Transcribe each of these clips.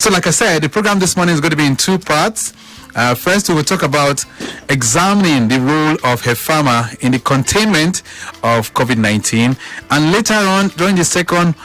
So like I said, the program this morning is going to be in two parts. First, we will talk about examining the role of HEFAMAA in the containment of COVID-19. And later on, during the second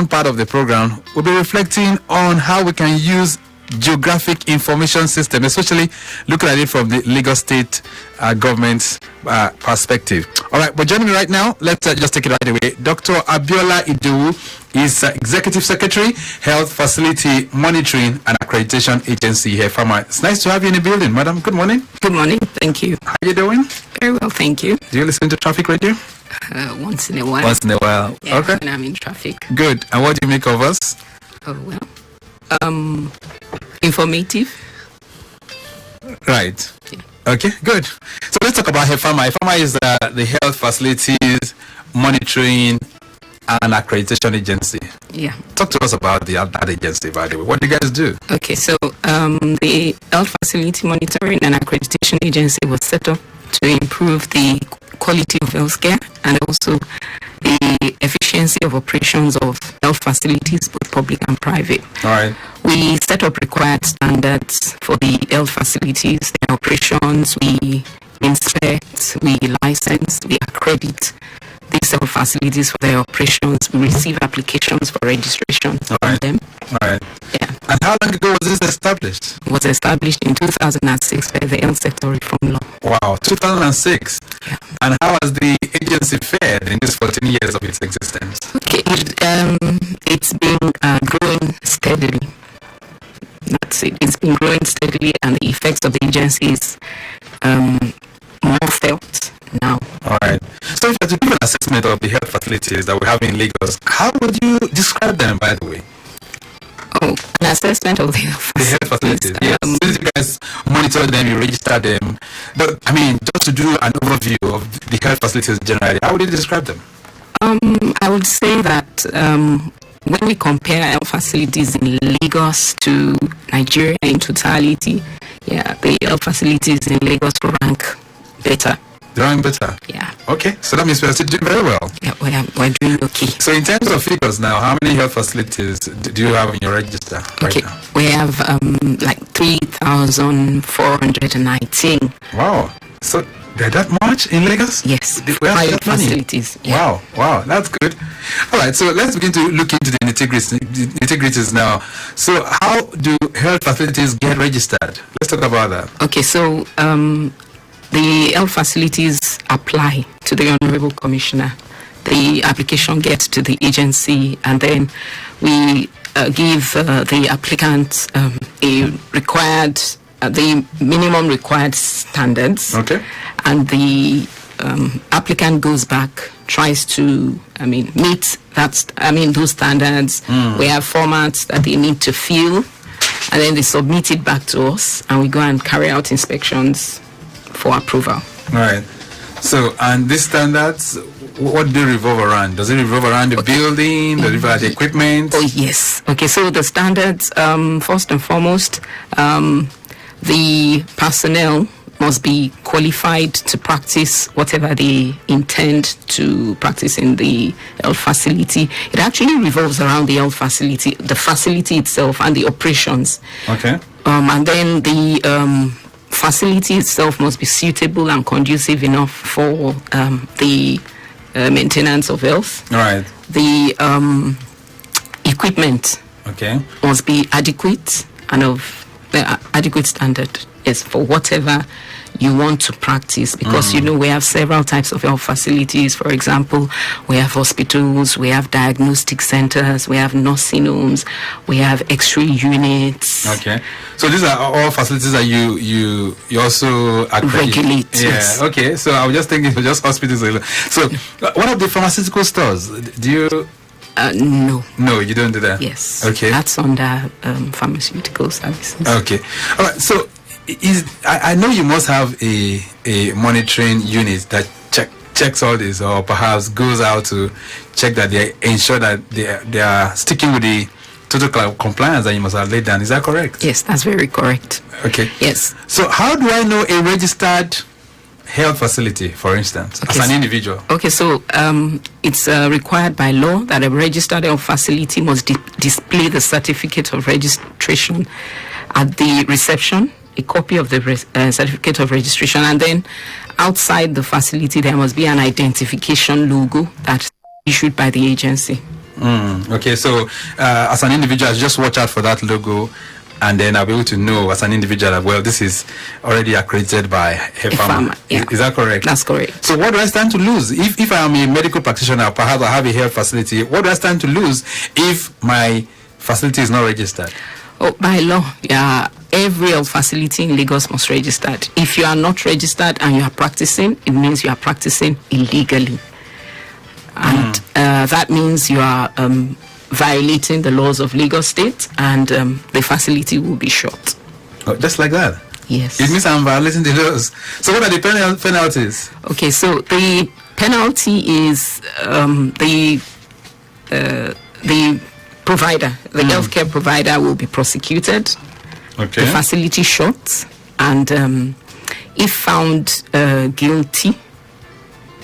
part of the program, we'll be reflecting on how we can use geographic information system, especially looking at it from the Lagos State government's perspective. All right, but joining me right now, let's just take it right away. Dr. Abiola Idowu is Executive Secretary, Health Facility Monitoring and Accreditation Agency, HEFAMAA. It's nice to have you in the building, madam. Good morning. Good morning. Thank you. How are you doing? Very well, thank you. Do you listen to traffic radio? Once in a while. Once in a while. Yeah, okay. when I'm in traffic. Good. And what do you make of us? Oh, well. Informative. Right. Yeah. Okay, good. So let's talk about HEFAMAA. HEFAMAA is the Health Facilities Monitoring and Accreditation Agency. Yeah. Talk to us about that agency, by the way. What do you guys do? Okay, so the Health Facility Monitoring and Accreditation Agency was set up to improve the quality of healthcare and also the efficiency of operations of health facilities, both public and private. All right. We set up required standards for the health facilities, their operations. We inspect, we license, we accredit these health facilities for their operations. We receive applications for registration from them. All right. Yeah. And how long ago was this established? It was established in 2006 by the Health Sector Reform Law. Wow, 2006. Yeah. And how has the agency fared in these 14 years of its existence? Okay, it's been growing steadily. That's it. It's been growing steadily, and the effects of the agency is more felt now. All right. So if you had to give an assessment of the health facilities that we have in Lagos, how would you describe them, by the way? Oh, an assessment of the health facilities. Yes. Since you guys monitor them, you register them. But, I mean, just to do an overview of the health facilities generally, how would you describe them? I would say that when we compare health facilities in Lagos to Nigeria in totality, yeah, the health facilities in Lagos rank better. They're doing better? Yeah. Okay, so that means we're still doing very well. Yeah, we're doing okay. So in terms of figures now, how many health facilities do you have in your register right now? We have like 3,419. Wow. So they're that much in Lagos? Yes. Private facilities. Yeah. Wow, that's good. All right, so let's begin to look into the nitty-gritties now. So how do health facilities get registered? Let's talk about that. Okay, so the health facilities apply to the Honorable Commissioner. The application gets to the agency, and then we give the applicant the minimum required standards. Okay. And the applicant goes back, tries to, meet those standards. We have formats that they need to fill, and then they submit it back to us, and we go and carry out inspections for approval. All right. So, and these standards, what do they revolve around? Does it revolve around the building? Does it revolve around the equipment? Oh, yes. Okay, so the standards, first and foremost, the personnel must be qualified to practice whatever they intend to practice in the health facility. It actually revolves around the health facility, the facility itself, and the operations. Okay. And then the facility itself must be suitable and conducive enough for the maintenance of health. All right. The equipment must be adequate and of the adequate standard is for whatever you want to practice, because we have several types of health facilities. For example, we have hospitals, we have diagnostic centers, we have nursing homes, we have X-ray units. Okay, so these are all facilities that you also regulate. Yeah. Yes. Okay, so I was just thinking just hospitals. So what are the pharmaceutical stores? Do you? No, you don't do that. Yes. Okay, that's under pharmaceutical services. Okay, all right. So I know you must have a monitoring unit that checks all this, or perhaps goes out to check that they ensure that they are sticking with the total compliance that you must have laid down. Is that correct? Yes, that's very correct. Okay. Yes. So how do I know a registered health facility, for instance, as an individual? Okay, so it's required by law that a registered health facility must display the certificate of registration at the reception, a copy of the certificate of registration, and then outside the facility there must be an identification logo that's issued by the agency. Okay, so as an individual, just watch out for that logo, and then I'll be able to know as an individual that, well, this is already accredited by HEFAMAA. Yeah. Is that correct? That's correct. So what do I stand to lose? If I am a medical practitioner, perhaps I have a health facility, what do I stand to lose if my facility is not registered? Oh, by law, yeah, every health facility in Lagos must register. If you are not registered and you are practicing, it means you are practicing illegally. And that means you are violating the laws of Lagos State, and the facility will be shut. Oh, just like that? Yes. It means I'm violating the laws. So what are the penalties? Okay, so the penalty is the provider, the healthcare provider will be prosecuted. Okay. The facility shut, and if found guilty,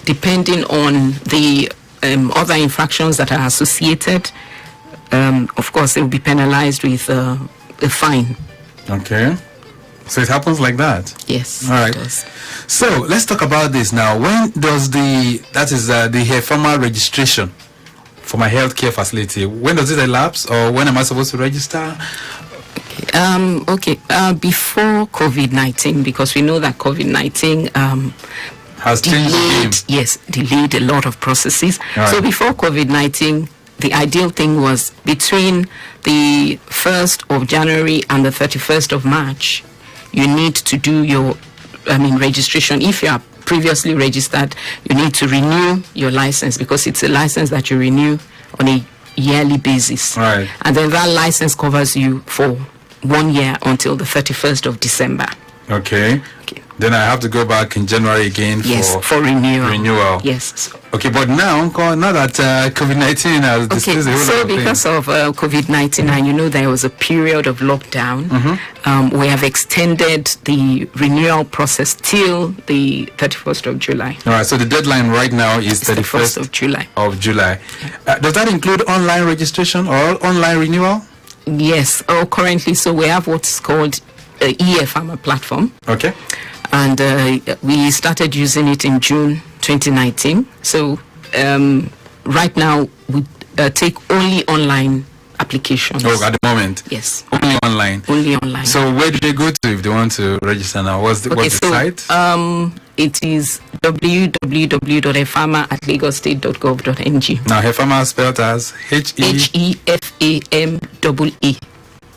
depending on the other infractions that are associated, of course, they will be penalized with a fine. Okay. So it happens like that? Yes. All right. It does. So let's talk about this now. When does the HEFAMAA registration for my healthcare facility, when does it elapse, or when am I supposed to register? Before COVID-19, because we know that COVID-19 has changed the game. Yes, delayed a lot of processes. Right. So before COVID-19, the ideal thing was between the 1st of January and the 31st of March, you need to do your registration. If you are previously registered, you need to renew your license, because it's a license that you renew on a yearly basis. Right. And then that license covers you for 1 year until the 31st of December. Okay. Then I have to go back in January again for renewal. Yes. Okay, but now that COVID-19 has displaced the whole so lot of because things. of COVID-19, and there was a period of lockdown, we have extended the renewal process till the 31st of July. All right, so the deadline right now is 31st of July. Does that include online registration or online renewal? Yes, currently, so we have what's called HEFAMAA platform. Okay. And we started using it in June 2019. So right now we take only online applications. Oh, at the moment? Yes. Only online? Only online. So where do they go to if they want to register now? What's the site? It is www.hefama@lagostate.gov.ng. Now, HEFAMAA spelled as HEFAMAA.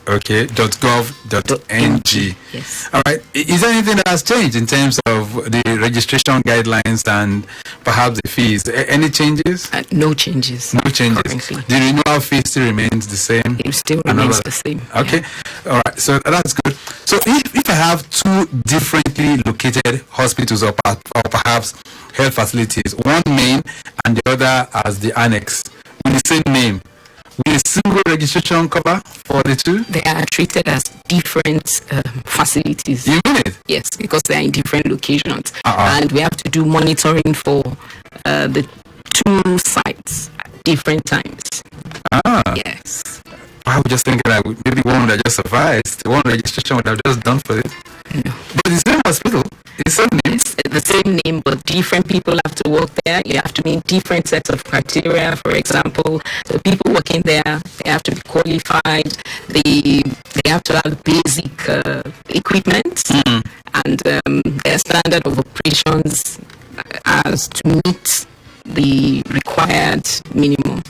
Okay, .gov.ng. Yes. All right. Is there anything that has changed in terms of the registration guidelines and perhaps the fees? Any changes? No changes. No changes. Currently. The renewal fee still remains the same? It still remains the same. Okay. Yeah. All right. So that's good. So if I have two differently located hospitals or perhaps health facilities, one main and the other as the annex, with the same name, will a single registration cover for the two? They are treated as different facilities. You mean it? Yes, because they are in different locations. And we have to do monitoring for the two sites at different times. Yes. I was just thinking that maybe one would have just sufficed. One registration would have just done for it. No. But the same hospital, the same name. It's the same name, but different people have to work there. You have to meet different sets of criteria. For example, the people working there, they have to be qualified. They have to have basic equipment, and their standard of operations as to meet the required minimum.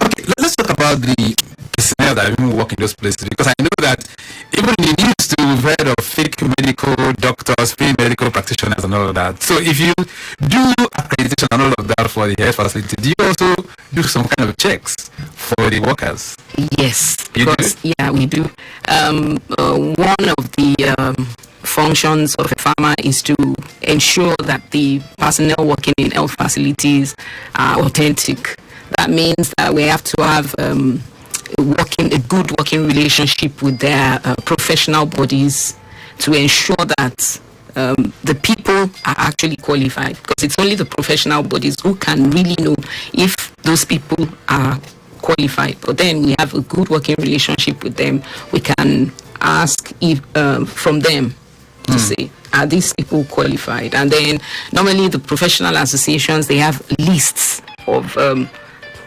Okay, let's talk about the personnel that even work in those places, because I know that even in the news too, we've heard of fake medical doctors, fake medical practitioners and all of that. So if you do accreditation and all of that for the health facility, do you also do some kind of checks for the workers? Yes, You because do? yeah, we do. One of the functions of HEFAMAA is to ensure that the personnel working in health facilities are authentic. That means that we have to have a good working relationship with their professional bodies to ensure that the people are actually qualified, because it's only the professional bodies who can really know if those people are qualified. But then we have a good working relationship with them. We can ask if, from them to say, are these people qualified? And then normally the professional associations, they have lists of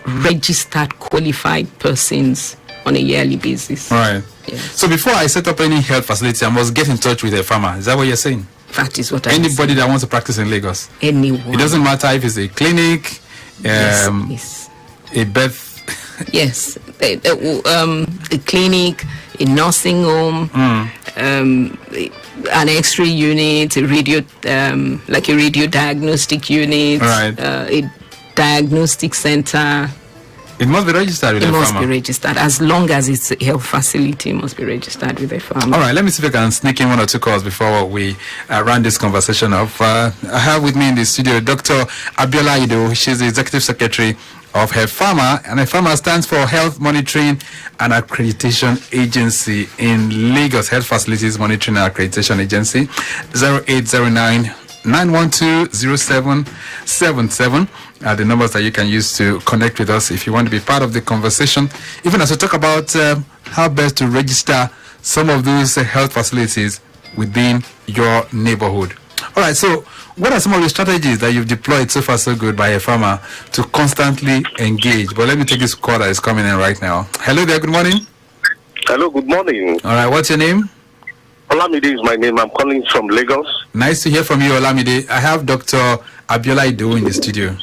registered qualified persons on a yearly basis. Right. Yeah. So before I set up any health facility, I must get in touch with a farmer. Is that what you're saying? That is what I Anybody that wants to practice in Lagos? Anyone. It doesn't matter if it's a clinic, Yes. a birth. Yes. A clinic, a nursing home, an X-ray unit, a radio, like a radio diagnostic unit, Right. A diagnostic center. It must be registered with It a must farmer. be registered. As long as it's a health facility, it must be registered with a farmer. All right, let me see if I can sneak in one or two calls before we run this conversation off. I have with me in the studio Dr. Abiola Idowu. She's the Executive Secretary of HEFAMAA, and HEFAMAA stands for Health Monitoring and Accreditation Agency in Lagos. Health Facilities Monitoring and Accreditation Agency, 0809 912-0777 are the numbers that you can use to connect with us if you want to be part of the conversation, even as we talk about how best to register some of those health facilities within your neighborhood. All right, so what are some of the strategies that you've deployed so far so good by HEFAMAA to constantly engage? But let me take this call that is coming in right now. Hello there, good morning. Hello, good morning. All right, what's your name? Olamide is my name. I'm calling from Lagos. Nice to hear from you, Olamide. I have Dr. Abiola Idowu in the studio.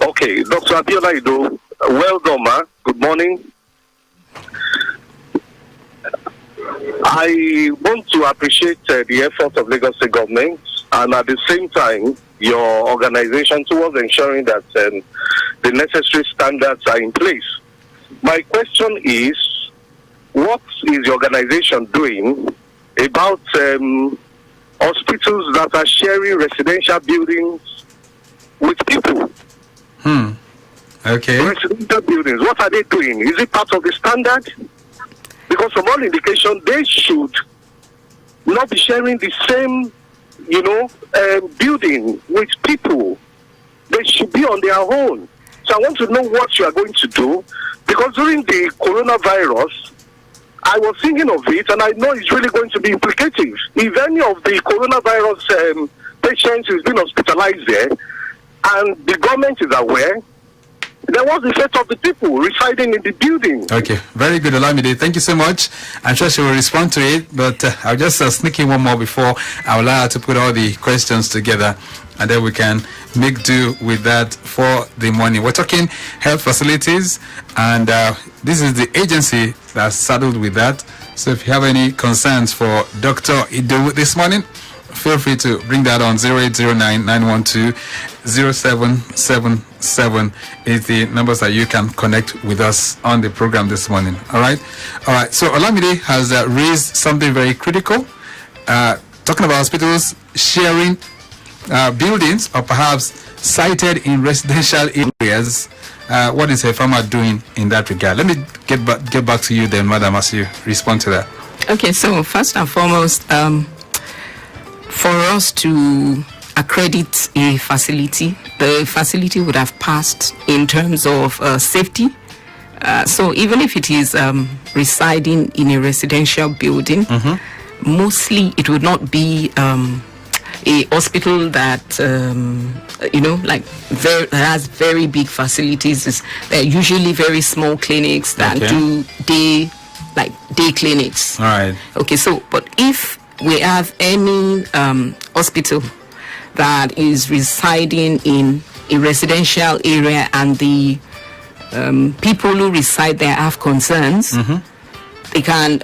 Okay, Dr. Abiola Idowu, well done, ma. Good morning. I want to appreciate the effort of Lagos State government, and at the same time, your organization towards ensuring that the necessary standards are in place. My question is, what is the organization doing about hospitals that are sharing residential buildings with people? Okay. Residential buildings, what are they doing? Is it part of the standard? Because from all indication, they should not be sharing the same, building with people. They should be on their own. So I want to know what you are going to do, because during the coronavirus, I was thinking of it, and I know it's really going to be implicative. If any of the coronavirus patients is being hospitalized there, and the government is aware, then what's the fate of the people residing in the building? Okay, very good, Olamide. Thank you so much. I'm sure she will respond to it, but I'll just sneak in one more before I allow her to put all the questions together, and then we can make do with that for the morning. We're talking health facilities, and this is the agency that's saddled with that. So if you have any concerns for Dr. Idowu this morning, feel free to bring that on. 0809-912-0777 is the numbers that you can connect with us on the program this morning. All right. So Olamide has raised something very critical, talking about hospitals sharing buildings, or perhaps sited in residential areas. What is HEFAMAA doing in that regard? Let me get back to you then, Madam, as you respond to that. Okay, so first and foremost, for us to accredit a facility, the facility would have passed in terms of safety. So even if it is residing in a residential building, mostly it would not be a hospital that that has very big facilities. They're usually very small clinics that do day clinics. All right. Okay, so but if we have any hospital that is residing in a residential area, and the people who reside there have concerns, they can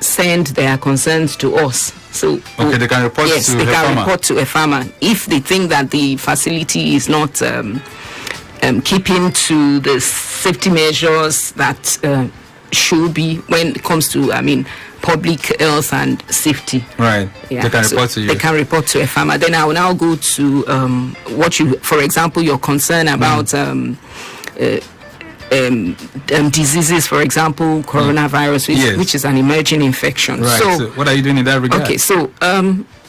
send their concerns to us. So they can report yes, to they can HEFAMAA. report to HEFAMAA if they think that the facility is not keeping to the safety measures that should be when it comes to, public health and safety. Right. Yeah. They can report to you. They can report to HEFAMAA. Then I will now go to for example, your concern about diseases, for example, coronavirus, which is an emerging infection. Right. So what are you doing in that regard? Okay, so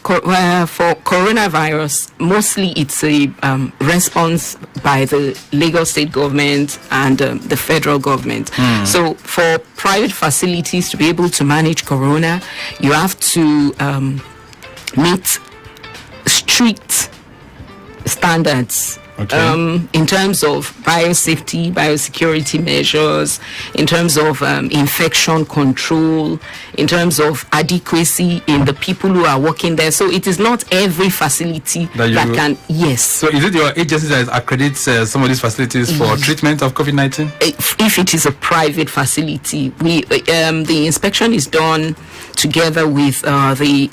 for coronavirus, mostly it's a response by the Lagos state government and the federal government. So for private facilities to be able to manage corona, you have to meet strict standards. In terms of biosafety, biosecurity measures, in terms of infection control, in terms of adequacy in the people who are working there. So it is not every facility that can, yes. So is it your agency that accredits some of these facilities for treatment of COVID-19? If it is a private facility, the inspection is done together with the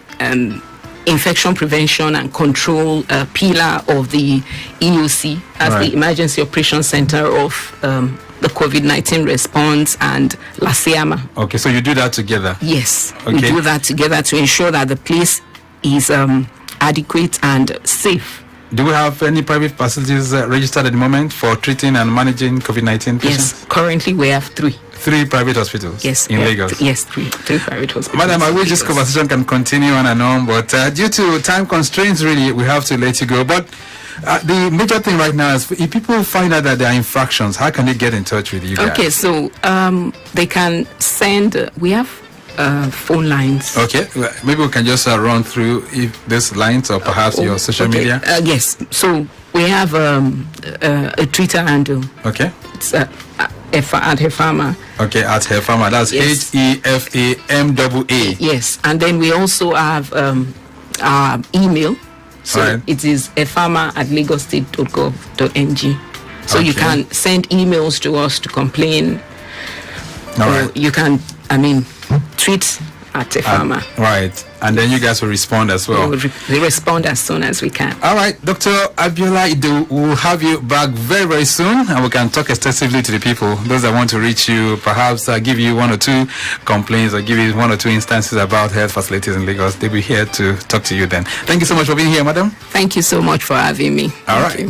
infection prevention and control pillar of the EOC as the Emergency Operations Center of the COVID-19 response and LASEAMA. Okay, so you do that together? Yes, we do that together to ensure that the place is adequate and safe. Do we have any private facilities registered at the moment for treating and managing COVID-19 patients? Yes, currently we have 3. 3 private hospitals in Lagos? Yes, three private hospitals. Madam, I wish this conversation can continue on and on, but due to time constraints, really, we have to let you go. But the major thing right now is if people find out that there are infractions, how can they get in touch with you guys? Okay, so they can send, we have phone lines. Okay, maybe we can just run through these lines or perhaps your social media. Yes, so we have a Twitter handle. Okay. It's at HEFAMAA. Okay, at HEFAMAA. That's HEFAMAA. Yes, and then we also have our email. So it is hefama@lagostate.gov.ng. So you can send emails to us to complain. You can, tweet at HEFAMAA. Right. And then you guys will respond as well. We respond as soon as we can. All right, Dr. Abiola Idowu, we'll have you back very, very soon, and we can talk extensively to the people, those that want to reach you, perhaps give you 1 or 2 complaints or give you 1 or 2 instances about health facilities in Lagos. They'll be here to talk to you then. Thank you so much for being here, madam. Thank you so much for having me. All right.